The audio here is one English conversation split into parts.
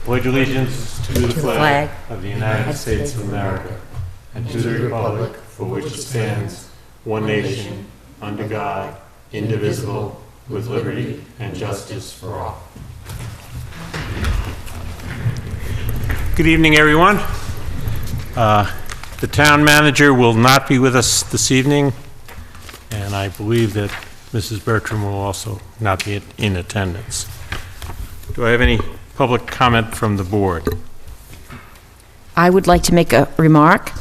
pledge allegiance to the flag of the United States of America and to the republic for which it stands, one nation, under God, indivisible, with liberty and justice for all. Good evening, everyone. The town manager will not be with us this evening, and I believe that Mrs. Bertram will also not be in attendance. Do I have any public comment from the board? I would like to make a remark.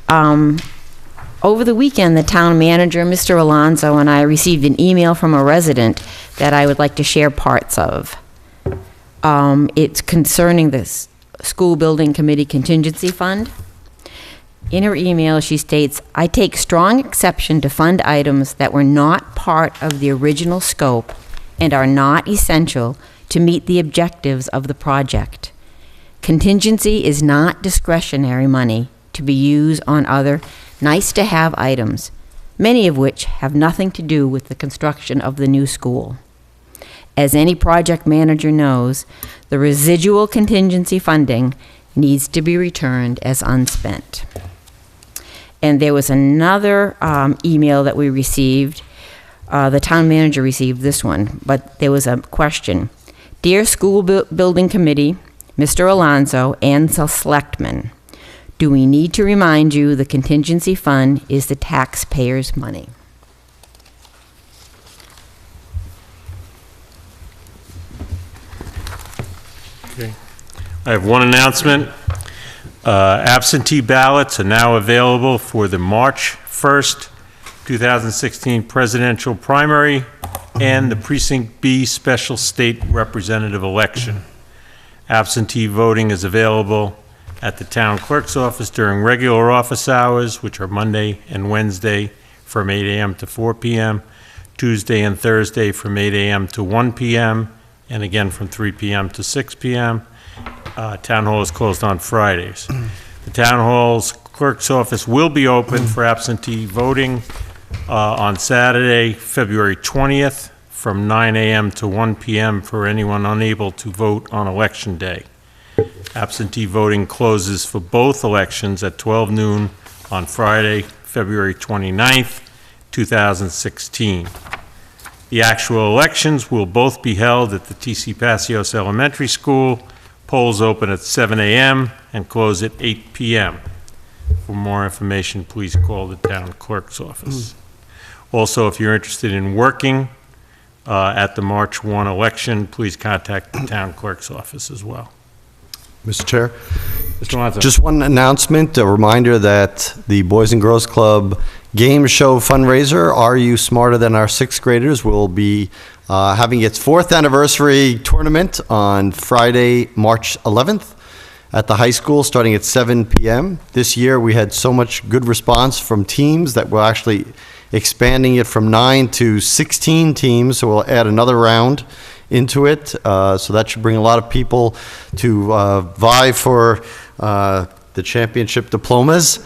Over the weekend, the town manager, Mr. Alonso, and I received an email from a resident that I would like to share parts of. It's concerning this school building committee contingency fund. In her email, she states, "I take strong exception to fund items that were not part of the original scope and are not essential to meet the objectives of the project. Contingency is not discretionary money to be used on other nice-to-have items, many of which have nothing to do with the construction of the new school. As any project manager knows, the residual contingency funding needs to be returned as unspent." And there was another email that we received. The town manager received this one, but there was a question. "Dear School Building Committee, Mr. Alonso, and the Selectmen, do we need to remind you the contingency fund is the taxpayers' money?" Okay. I have one announcement. Absentee ballots are now available for the March 1st, 2016 presidential primary and the Precinct B special state representative election. Absentee voting is available at the town clerk's office during regular office hours, which are Monday and Wednesday from 8 a.m. to 4 p.m., Tuesday and Thursday from 8 a.m. to 1 p.m., and again from 3 p.m. to 6 p.m. Town hall is closed on Fridays. The town hall's clerk's office will be open for absentee voting on Saturday, February 20th, from 9 a.m. to 1 p.m. for anyone unable to vote on Election Day. Absentee voting closes for both elections at 12 noon on Friday, February 29th, 2016. The actual elections will both be held at the T.C. Passios Elementary School. Polls open at 7 a.m. and close at 8 p.m. For more information, please call the town clerk's office. Also, if you're interested in working at the March 1 election, please contact the town clerk's office as well. Mr. Chair, Mr. Lonzo. just one announcement, a reminder that the Boys and Girls Club Game Show fundraiser, Are You Smarter Than Our Sixth Graders, will be having its 4th anniversary tournament on Friday, March 11th at the high school, starting at 7 p.m. This year, we had so much good response from teams that we're actually expanding it from 9 to 16 teams, so we'll add another round into it. So that should bring a lot of people to vie for the championship diplomas.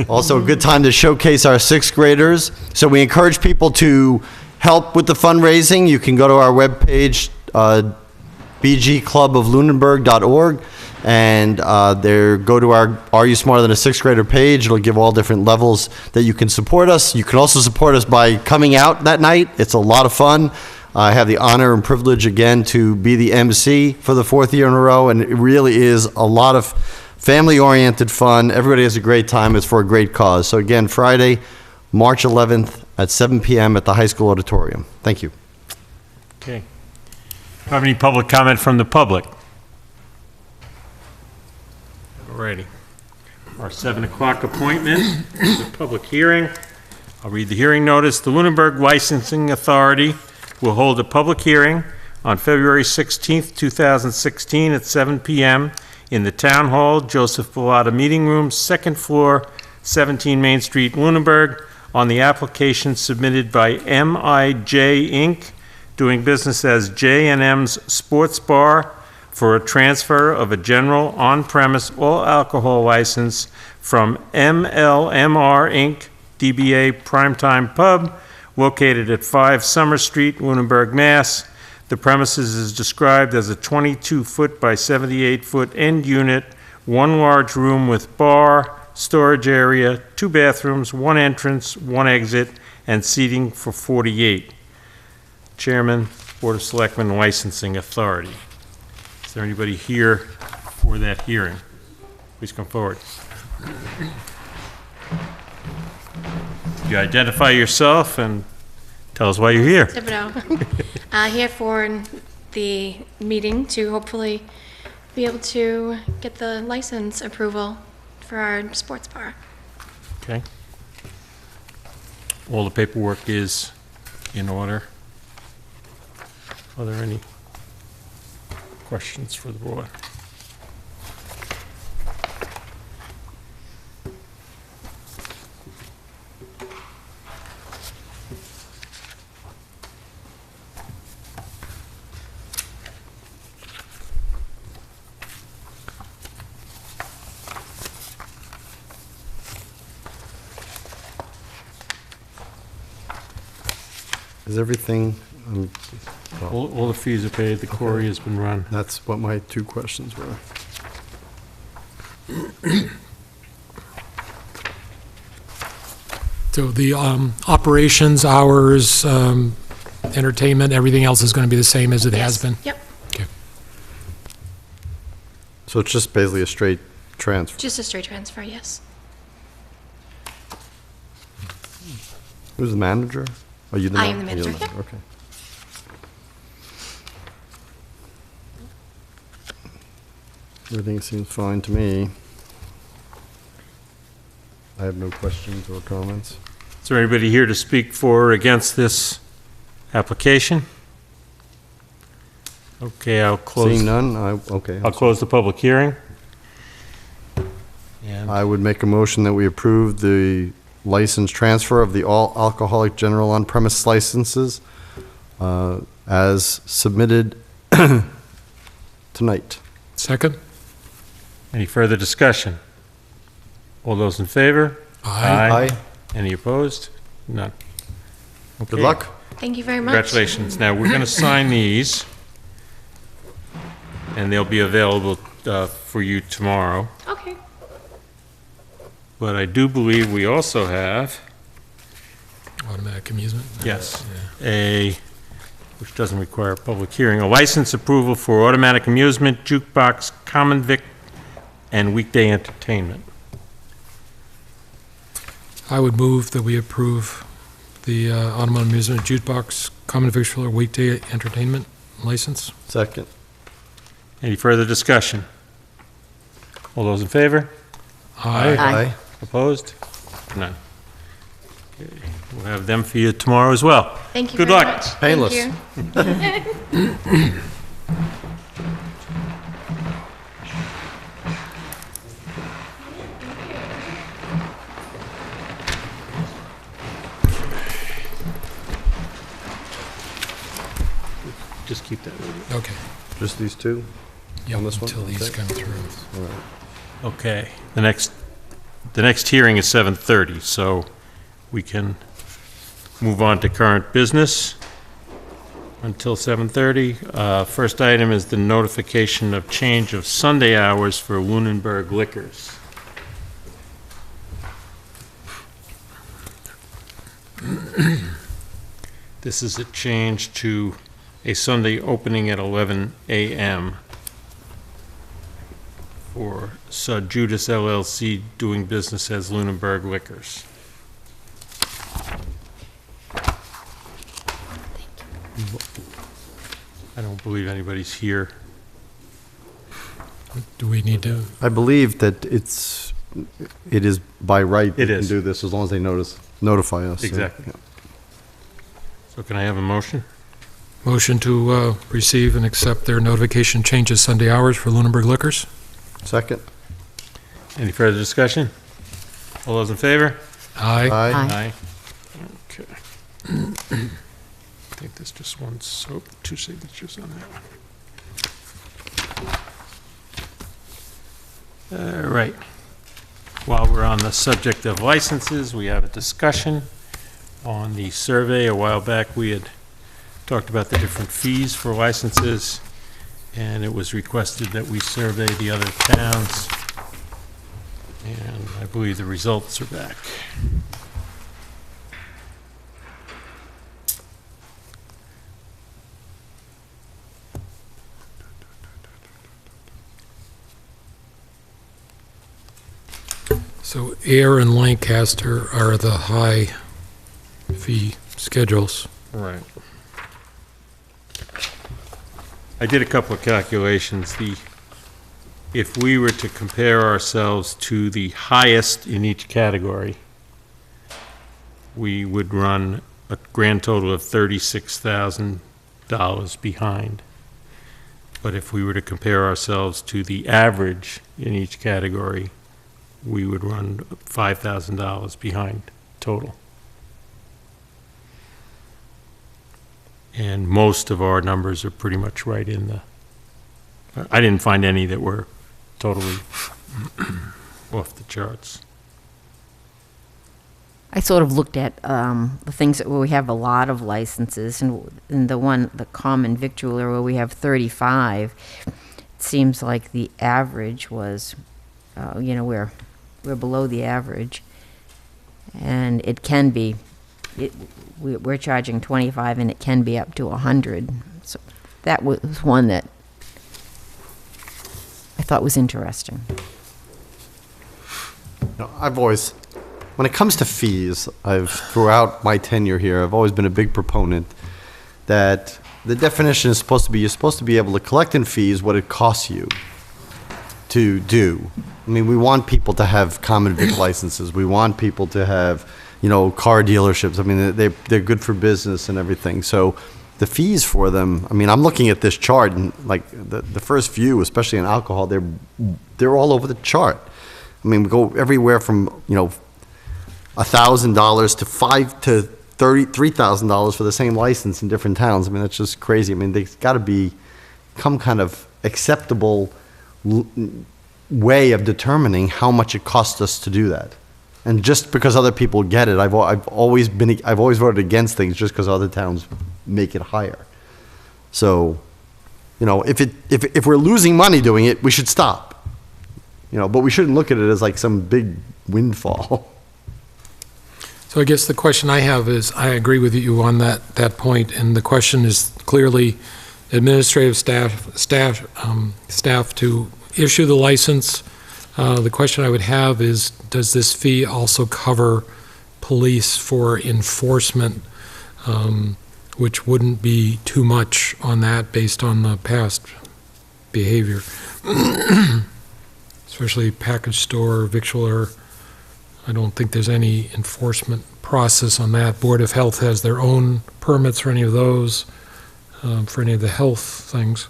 Also a good time to showcase our 6th graders. So we encourage people to help with the fundraising. You can go to our webpage, bgcluboflunenburg.org, and go to our Are You Smarter Than a Sixth Grader page. It'll give all different levels that you can support us. You can also support us by coming out that night. It's a lot of fun. I have the honor and privilege again to be the MC for the 4th year in a row, and it really is a lot of family-oriented fun. Everybody has a great time. It's for a great cause. So again, Friday, March 11th at 7 p.m. at the high school auditorium. Thank you. Okay. Do I have any public comment from the public? Alrighty. Our 7 o'clock appointment is a public hearing. I'll read the hearing notice. The Lunenburg Licensing Authority will hold a public hearing on February 16th, 2016 at 7 p.m. in the Town Hall, Joseph Bellata Meeting Room, 2nd floor, 17 Main Street, Lunenburg, on the application submitted by MIJ Inc., doing business as J&M's Sports Bar, for a transfer of a general on-premise all-alcohol license from MLMR Inc., DBA Primetime Pub, located at 5 Summer Street, Lunenburg, Mass. The premises is described as a 22-foot by 78-foot end unit, one large room with bar, storage area, 2 bathrooms, 1 entrance, 1 exit, and seating for 48. Chairman, Board of Selectmen Licensing Authority. Is there anybody here for that hearing? Please come forward. You identify yourself and tell us why you're here. Thibodeau. Here for the meeting to hopefully be able to get the license approval for our sports bar. Okay. All the paperwork is in order. Are there any questions for the board? Is everything, All the fees are paid, the query has been run. that's what my 2 questions were. So the operations, hours, entertainment, everything else is going to be the same as it has been? Yep, Okay. So it's just basically a straight transfer. just a straight transfer, yes. Who's the manager? Are you the I am the you're manager, yep. Okay. Everything seems fine to me. I have no questions or comments. Is there anybody here to speak for or against this application? Okay, I'll Seeing close, none, okay. I'll close the public hearing. And I would make a motion that we approve the license transfer of the all alcoholic general on-premise licenses as submitted tonight. Second? any further discussion? All those in favor? Aye. Any opposed? None. Good Okay. luck. Thank you very much. Congratulations. Now, we're going to sign these, and they'll be available for you tomorrow. Okay. But I do believe we also have, Automatic amusement? yes, which doesn't require a public hearing, a license approval for automatic amusement, jukebox, common vic, and weekday entertainment. I would move that we approve the automatic amusement jukebox, common victular weekday entertainment license. Second. Any further discussion? All those in favor? Aye. Opposed? None. Okay, we'll have them for you tomorrow as well. Thank you Good very luck. much. Painless. Thank you. Just keep that with you. Okay. Just these two? Yeah, On this one? until these Okay. come through. All right. Okay, the next hearing is 7:30, so we can move on to current business until 7:30. First item is the notification of change of Sunday hours for Lunenburg Liquors. This is a change to a Sunday opening at 11 a.m. for Sud Judas LLC doing business as Lunenburg Liquors. I don't believe anybody's here. Do we need to? I believe that it is by right. It they is. can do this as long as they notify us. so, Exactly. yeah. So can I have a motion? Motion to receive and accept their notification changes Sunday hours for Lunenburg Liquors. Second. Any further discussion? All those in favor? Aye. Aye. Okay. I think there's just one, so 2 signatures on that one. All right. While we're on the subject of licenses, we have a discussion on the survey. A while back, we had talked about the different fees for licenses, and it was requested that we survey the other towns, and I believe the results are back. So Air and Lancaster are the high fee schedules. Right. I did a couple of calculations. If we were to compare ourselves to the highest in each category, we would run a grand total of $36,000 behind. But if we were to compare ourselves to the average in each category, we would run $5,000 behind total. And most of our numbers are pretty much right in the, I didn't find any that were totally off the charts. I sort of looked at the things where we have a lot of licenses, and the common victualler where we have 35, it seems like the average was, we're below the average, and it can be, we're charging 25, and it can be up to 100. So that was one that I thought was interesting. No, when it comes to fees, throughout my tenure here, I've always been a big proponent that the definition is supposed to be, you're supposed to be able to collect in fees what it costs you to do. I mean, we want people to have common vic licenses. We want people to have, car dealerships. I mean, they're good for business and everything. So the fees for them, I mean, I'm looking at this chart, and like the first few, especially in alcohol, they're all over the chart. I mean, we go everywhere from, $1,000 to $33,000 for the same license in different towns. I mean, that's just crazy. I mean, there's got to be some kind of acceptable way of determining how much it costs us to do that. And just because other people get it, I've always voted against things just because other towns make it higher. So, if we're losing money doing it, we should stop. But we shouldn't look at it as like some big windfall. So I guess the question I have is, I agree with you on that point, and the question is clearly administrative staff to issue the license. The question I would have is, does this fee also cover police for enforcement, which wouldn't be too much on that based on the past behavior? Especially package store, victualler. I don't think there's any enforcement process on that. Board of Health has their own permits for any of those, for any of the health things.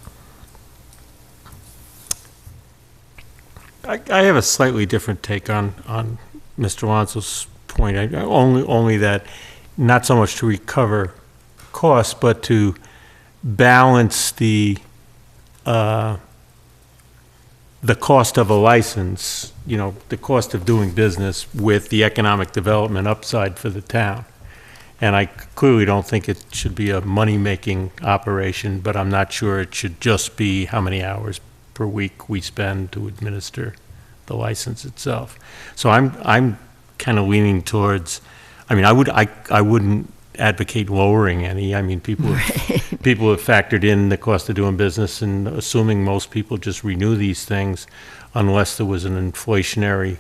I have a slightly different take on Mr. Alonso's point. Only that not so much to recover costs, but to balance the cost of a license, the cost of doing business with the economic development upside for the town. And I clearly don't think it should be a money-making operation, but I'm not sure it should just be how many hours per week we spend to administer the license itself. So I'm kind of leaning towards, I mean, I wouldn't advocate lowering any. I mean, people have factored in the cost of doing business, and assuming most people just renew these things unless there was an inflationary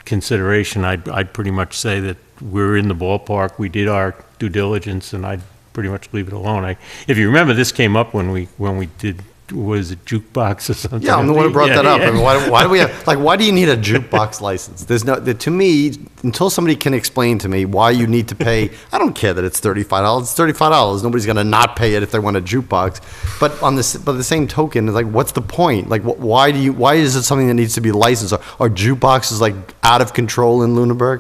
consideration, I'd pretty much say that we're in the ballpark. We did our due diligence, and I'd pretty much leave it alone. If you remember, this came up when we did, was it jukebox or something? Yeah, I'm the one who brought that up. I mean, why do we have, why do you need a jukebox license? To me, until somebody can explain to me why you need to pay, I don't care that it's $35. It's $35. Nobody's going to not pay it if they want a jukebox. But the same token, it's like, what's the point? Like, why is it something that needs to be licensed? Are jukeboxes out of control in Lunenburg?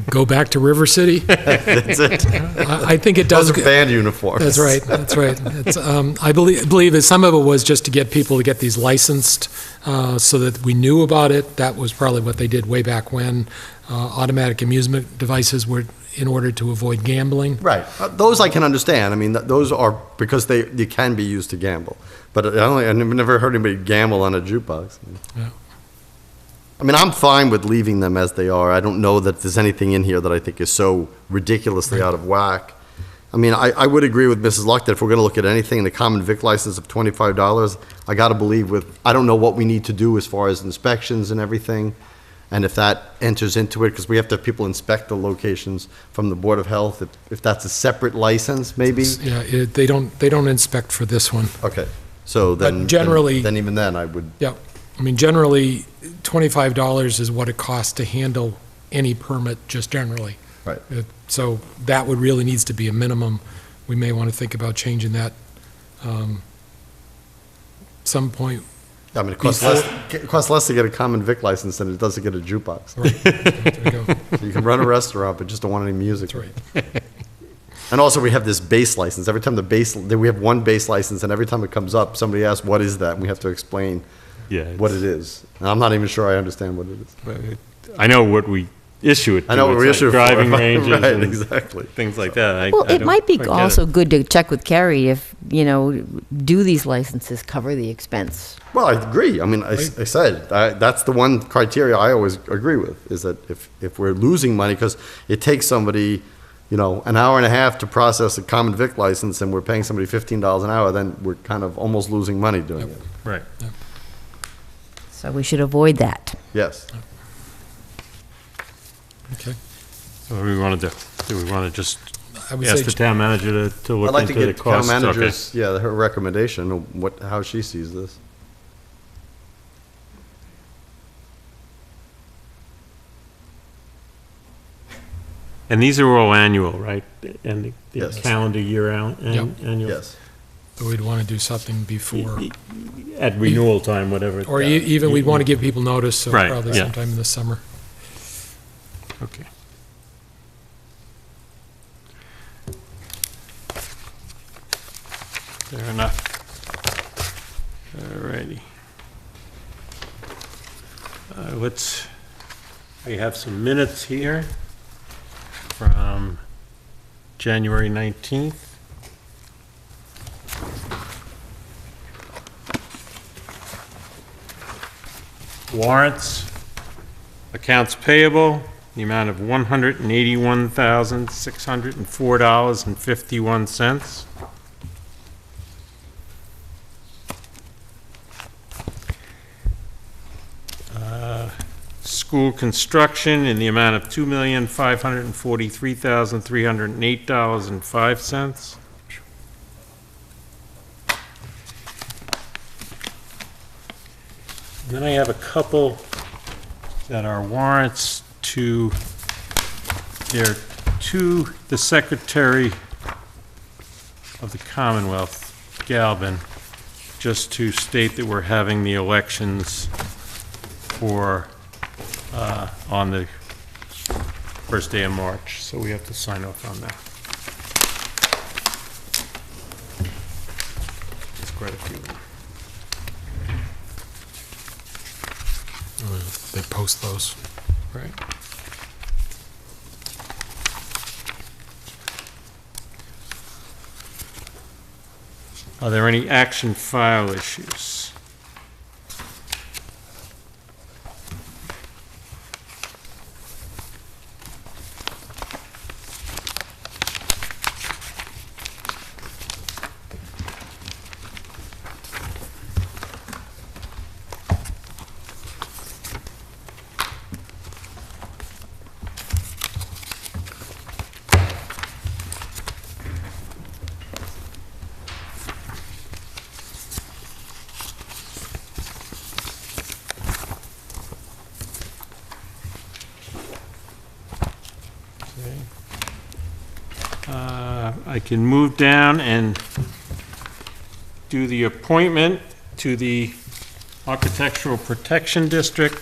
Go back to River City. That's it. I think it does. Those are band uniforms. That's right. That's right. It's, I believe that some of it was just to get people to get these licensed, so that we knew about it. That was probably what they did way back when. Automatic amusement devices were in order to avoid gambling. Right. Those I can understand. I mean, those are because they can be used to gamble. But I've never heard anybody gamble on a jukebox. Yeah. I mean, I'm fine with leaving them as they are. I don't know that there's anything in here that I think is so ridiculously out of whack. I mean, I would agree with Mrs. Luck that if we're going to look at anything, the common vic license of $25, I got to believe I don't know what we need to do as far as inspections and everything. And if that enters into it, because we have to have people inspect the locations from the Board of Health, if that's a separate license, maybe? Yeah, they don't inspect for this one. Okay, so then. But generally- Then even then, I would. Yeah, I mean, generally, $25 is what it costs to handle any permit, just generally. Right. So that would really needs to be a minimum. We may want to think about changing that some point. I mean, it costs less to get a common vic license than it does to get a jukebox. Right. There we go. You can run a restaurant, but just don't want any music. That's right. And also, we have this base license. Every time we have one base license, and every time it comes up, somebody asks, what is that? And we have to explain what it is. And I'm not even sure I understand what it is. I know what we issue it to. I know what we It's issue it like for. driving ranges Right, and exactly. things like that. Well, it might be I get it. also good to check with Kerry if, do these licenses cover the expense? Well, I agree. I mean, I said, that's the one criteria I always agree with, is that if we're losing money, because it takes somebody, an hour and a half to process a common vic license, and we're paying somebody $15 an hour, then we're kind of almost losing money doing it. Right. So we should avoid that. Yes. Okay. So what do we want to do? Do we want to just I would ask say the town manager to I'd look like to into the get town costs? Okay. managers, her recommendation, of how she sees this. And these are all annual, right? And the Yes. calendar year out, annual? Yes. we'd want to do something before, At renewal time, whatever. or even we'd want to give people notice, so Right, probably yeah. sometime in the summer. Okay. Fair enough. All righty. We have some minutes here from January 19th. Warrants, accounts payable, the amount of $181,604.51. School construction in the amount of $2,543,308.05. Then I have a couple that are warrants to the Secretary of the Commonwealth, Galvin, just to state that we're having the elections on the first day of March, so we have to sign off on that. It's quite a few. They post those. Right. Are there any action file issues? I can move down and do the appointment to the Architectural Protection District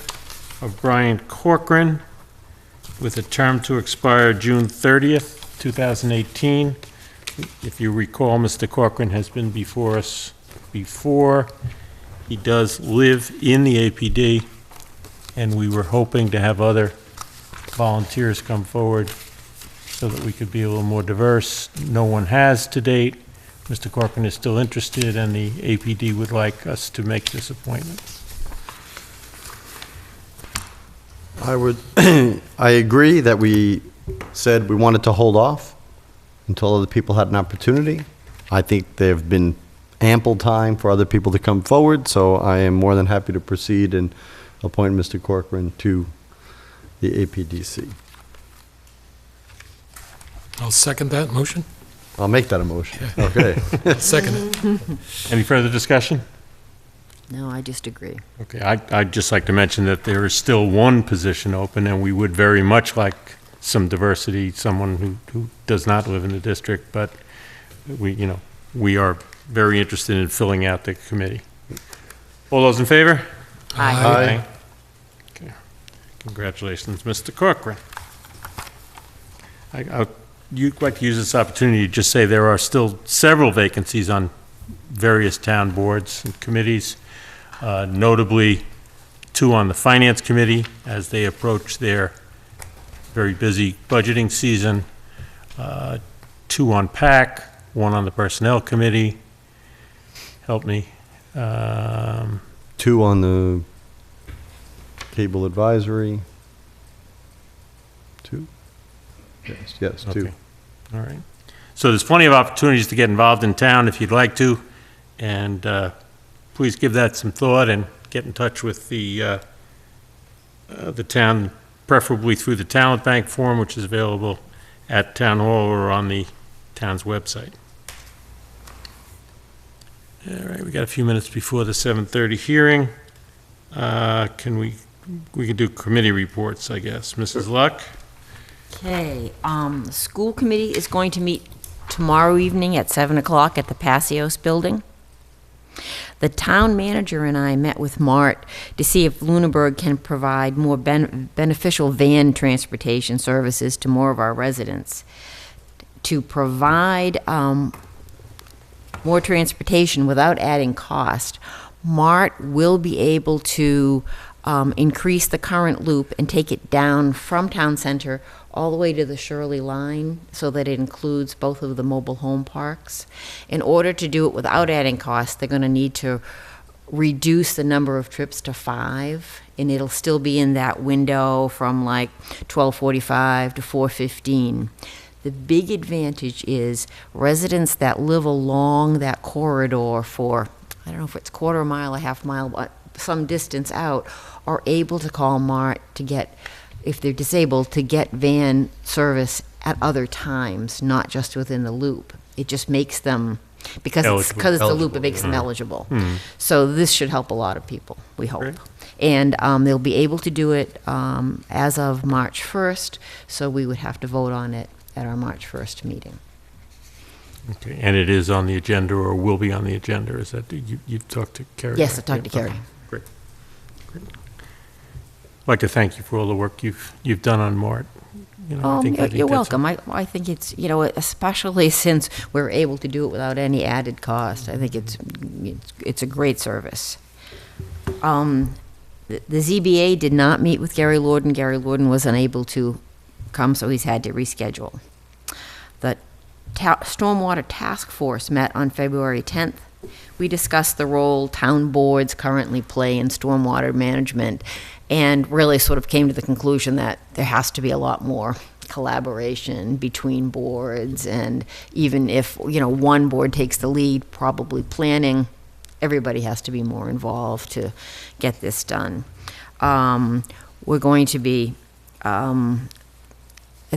of Brian Corcoran with a term to expire June 30th, 2018. If you recall, Mr. Corcoran has been before us before. He does live in the APD, and we were hoping to have other volunteers come forward so that we could be a little more diverse. No one has to date. Mr. Corcoran is still interested, and the APD would like us to make this appointment. I agree that we said we wanted to hold off until other people had an opportunity. I think there have been ample time for other people to come forward, so I am more than happy to proceed and appoint Mr. Corcoran to the APDC. I'll second that motion. I'll make that a motion. Okay. Second it. Any further discussion? No, I just agree. Okay, I'd just like to mention that there is still one position open, and we would very much like some diversity, someone who does not live in the district, but we are very interested in filling out the committee. All those in favor? Aye. Okay. Congratulations, Mr. Corcoran. You'd like to use this opportunity to just say there are still several vacancies on various town boards and committees, notably 2 on the Finance Committee as they approach their very busy budgeting season, 2 on PAC, 1 on the Personnel Committee. Help me. 2 on the Cable Advisory. 2? Yes, 2. Okay. All right. So there's plenty of opportunities to get involved in town if you'd like to, and please give that some thought and get in touch with the town, preferably through the Talent Bank form, which is available at Town Hall or on the town's website. All right, we got a few minutes before the 7:30 hearing. We can do committee reports, I guess. Mrs. Luck? Okay, the school committee is going to meet tomorrow evening at 7 o'clock at the Passios Building. The town manager and I met with Mart to see if Lunenburg can provide more beneficial van transportation services to more of our residents. To provide more transportation without adding cost, Mart will be able to increase the current loop and take it down from town center all the way to the Shirley line so that it includes both of the mobile home parks. In order to do it without adding cost, they're going to need to reduce the number of trips to 5, and it'll still be in that window from like 12:45 to 4:15. The big advantage is residents that live along that corridor for, I don't know if it's quarter mile, a half mile, but some distance out, are able to call Mart to get, if they're disabled, to get van service at other times, not just within the loop. It just makes them, because it's the loop, it makes them eligible. So this should help a lot of people, we hope. Great. And they'll be able to do it as of March 1st, so we would have to vote on it at our March 1st meeting. Okay, and it is on the agenda or will be on the agenda, is that, you've talked to Carrie? Yes, I talked to Carrie. Okay, great. I'd like to thank you for all the work you've done on Mart. I think You're that's welcome. I think it's, especially since we're able to do it without any added cost, I think it's a great service. The ZBA did not meet with Gary Lorden. Gary Lorden was unable to come, so he's had to reschedule. The Stormwater Task Force met on February 10th. We discussed the role town boards currently play in stormwater management, and really sort of came to the conclusion that there has to be a lot more collaboration between boards, and even if, one board takes the lead, probably planning, everybody has to be more involved to get this done. We're going to be,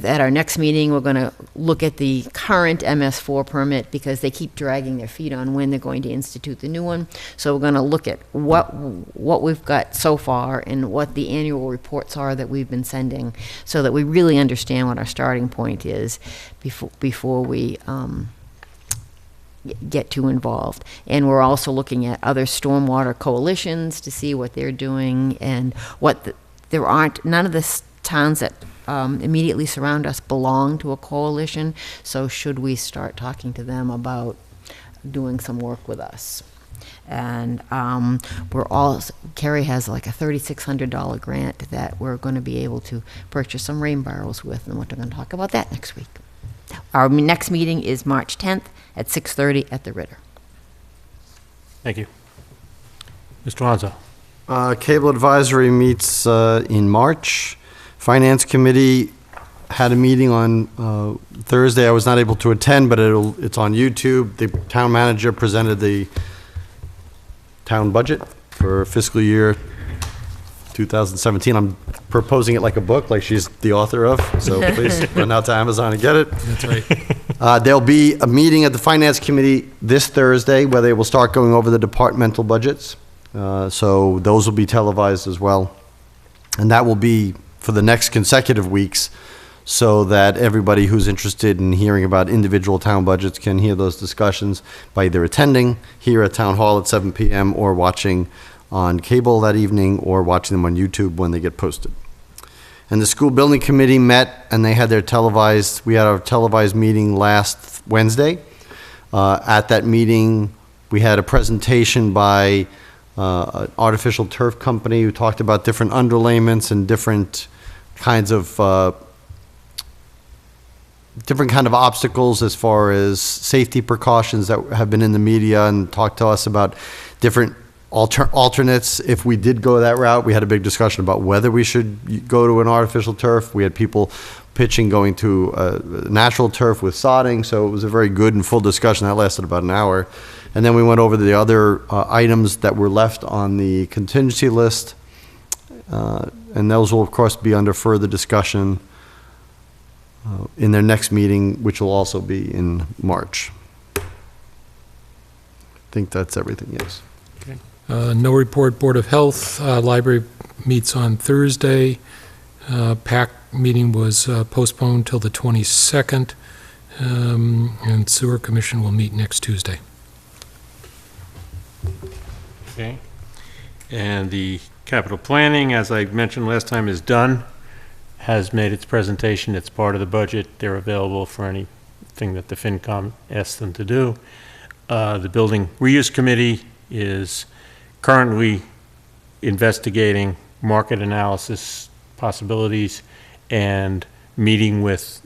at our next meeting, we're going to look at the current MS4 permit because they keep dragging their feet on when they're going to institute the new one. So we're going to look at what we've got so far and what the annual reports are that we've been sending, so that we really understand what our starting point is before we get too involved. And we're also looking at other stormwater coalitions to see what they're doing, and none of the towns that immediately surround us belong to a coalition, so should we start talking to them about doing some work with us? And we're Kerry has like a $3,600 grant that we're going to be able to purchase some rain barrels with, and we're going to talk about that next week. Our next meeting is March 10th at 6:30 at the Ritter. Thank you. Mr. Alonso? Cable Advisory meets in March. Finance Committee had a meeting on Thursday. I was not able to attend, but it's on YouTube. The town manager presented the town budget for fiscal year 2017. I'm proposing it like a book, like she's the author of, so please run out to Amazon and get it. That's right. There'll be a meeting at the Finance Committee this Thursday where they will start going over the departmental budgets. So those will be televised as well. And that will be for the next consecutive weeks, so that everybody who's interested in hearing about individual town budgets can hear those discussions by either attending here at Town Hall at 7 p.m. or watching on cable that evening or watching them on YouTube when they get posted. And the School Building Committee met, and they had their we had our televised meeting last Wednesday. At that meeting, we had a presentation by an artificial turf company who talked about different underlayments and different kinds of obstacles as far as safety precautions that have been in the media, and talked to us about different alternates if we did go that route. We had a big discussion about whether we should go to an artificial turf. We had people pitching going to a natural turf with sodding, so it was a very good and full discussion. That lasted about an hour. And then we went over the other items that were left on the contingency list, and those will, of course, be under further discussion in their next meeting, which will also be in March. I think that's everything, yes. No report, Board of Health. Library meets on Thursday. PAC meeting was postponed till the 22nd. And Sewer Commission will meet next Tuesday. Okay. And the capital planning, as I mentioned last time, is done, has made its presentation. It's part of the budget. They're available for anything that the FinCom asks them to do. The Building Reuse Committee is currently investigating market analysis possibilities and meeting with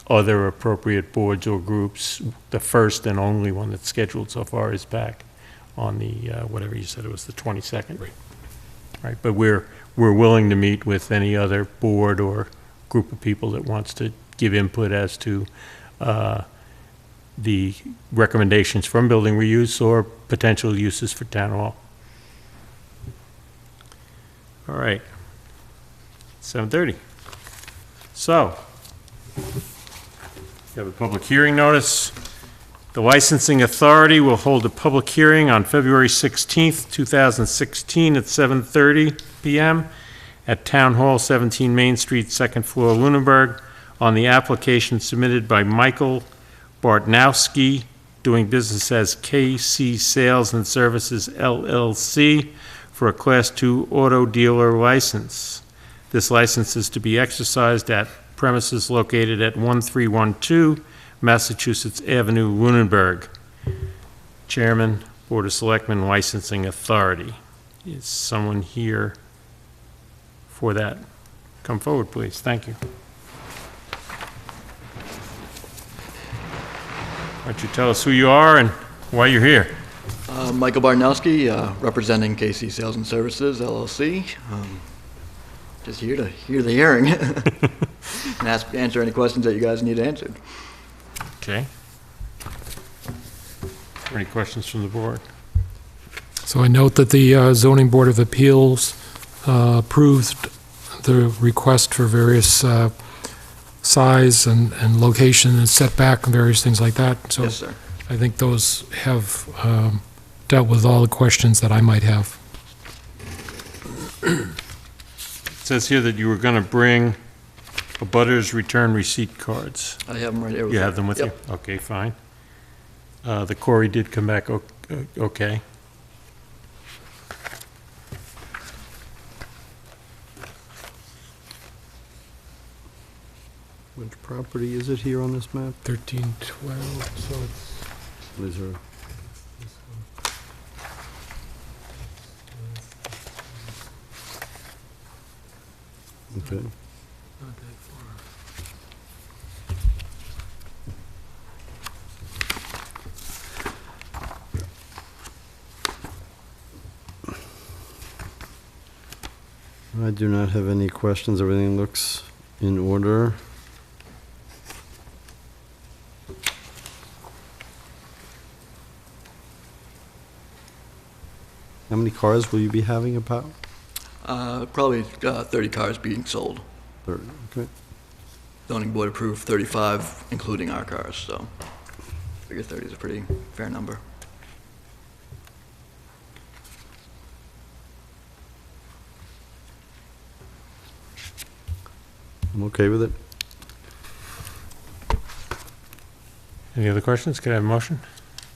other appropriate boards or groups. The first and only one that's scheduled so far is back on the, whatever you said, it was the 22nd. Right, but we're willing to meet with any other board or group of people that wants to give input as to the recommendations from building reuse or potential uses for town hall. All right, 7:30. So, we have a public hearing notice. The Licensing Authority will hold a public hearing on February 16th, 2016 at 7:30 p.m. at Town Hall, 17 Main Street, second floor, Lunenburg, on the application submitted by Michael Bartnowski, doing business as KC Sales and Services LLC, for a Class II auto dealer license. This license is to be exercised at premises located at 1312 Massachusetts Avenue, Lunenburg. Chairman, Board of Selectmen Licensing Authority. Is someone here for that? Come forward, please. Thank you. Why don't you tell us who you are and why you're here? Michael Bartnowski, representing KC Sales and Services, LLC. Just here to hear the hearing and answer any questions that you guys need answered. Okay. Any questions from the board? So I note that the Zoning Board of Appeals approved the request for various size and location and setback and various things like that. So Yes, sir. I think those have dealt with all the questions that I might have. It says here that you were going to bring a butter's return receipt cards. I have them right here. You have them with Yep. you? Okay, fine. The Corey did come back okay. Which property is it here on this map? 1312, so it's... Is there? Okay. I do not have any questions. Everything looks in order. How many cars will you be having about? Probably 30 cars being sold. 30, okay. Zoning board approved 35, including our cars, so I figure 30 is a pretty fair number. I'm okay with it. Any other questions? Can I have a motion?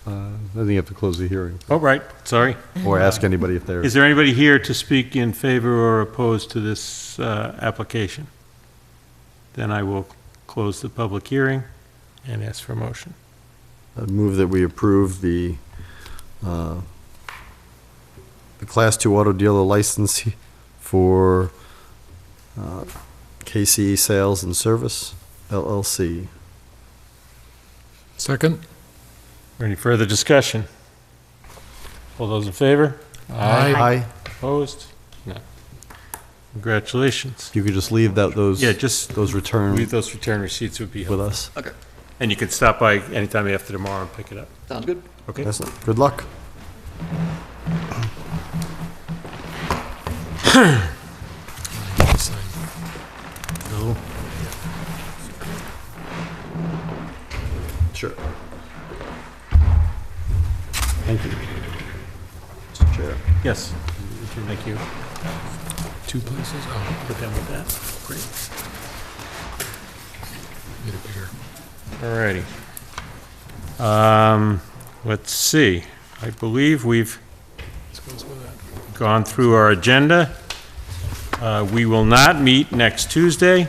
I think you have to close the hearing, Oh, right, sorry. or ask anybody if they're. Is there anybody here to speak in favor or opposed to this application? Then I will close the public hearing and ask for a motion. I'd move that we approve the Class 2 auto dealer license for KC Sales and Service, LLC. Second? Any further discussion? All those in favor? Aye. Opposed? No. Congratulations. You could just leave those. Yeah, just those return leave those return receipts would be with helpful. us. Okay, And you can stop by anytime after tomorrow and pick it up. sounds good. Okay? Excellent. Good luck. No. Sure. Thank you. Mr. Chair. Yes. Thank you. Two places? Oh, Put them with that. Great. get it bigger. Alrighty. Let's see. I believe we've This goes with that. gone through our agenda. We will not meet next Tuesday.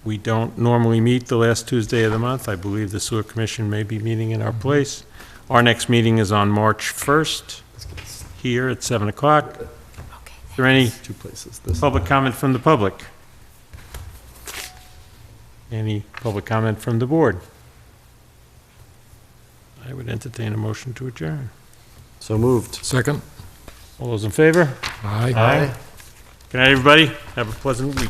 We don't normally meet the last Tuesday of the month. I believe the Sewer Commission may be meeting in our place. Our next meeting is on March 1st, here at 7 o'clock. Is there any 2 places. This. public comment from the public? Any public comment from the board? I would entertain a motion to adjourn. So moved. Second? All those in favor? Aye. Good night, everybody. Have a pleasant week.